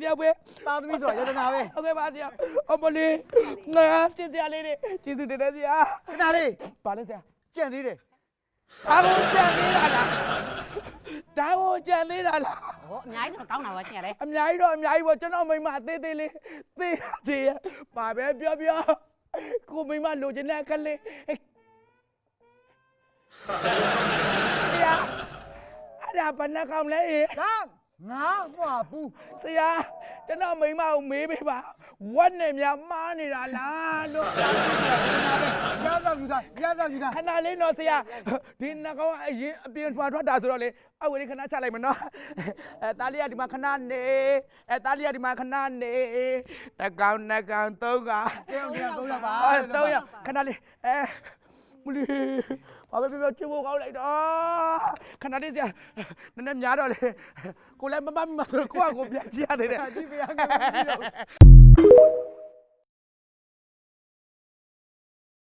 တယောက်ပဲ သားသမီးဆိုရတနာပဲ ဟုတ်ကဲ့ပါဆရာအမလေးငါချစ်စရာလေးတွေကျေးဇူးတင်တယ်ဆရာ ခဏလေး ပါလဲဆရာ ကြံ့သေးတယ် ဒါကိုကြံသေးတာလားဒါကိုကြံသေးတာလား ဟောအများကြီးဆိုတော့ကောင်းတာပါရှင်ကလေ အများကြီးတော့အများကြီးပေါ့ကျွန်တော်မိမအသေးသေးလေးသေးသေးရပါပဲပြောကိုမိမလိုချင်တဲ့အခက်လေးဆရာအဲ့ဒါဘယ်နှကောင်လဲ ဒါငါမှပူ ဆရာကျွန်တော်မိမကိုမေးပေးပါဝက်နဲ့များမားနေတာလားလို့ ရသောက်ယူသားရသောက်ယူသား ခဏလေးတော့ဆရာဒီနှကောင်အရင်အပြင်ထွက်တာဆိုတော့လေအဝေးခဏချလိုက်မနော်တားလေးကဒီမှာခဏနေတားလေးကဒီမှာခဏနေနှကောင်သုံးက 300ပါ 300ခဏလေးမလီဘာပဲပြောချစ်ဖို့ကောင်းလိုက်တော့ခဏလေးဆရာနည်းနည်းများတော့လေကိုလည်းမမမဆိုတော့ကိုကကိုပြန်ချရသေးတယ် ဒီပြရက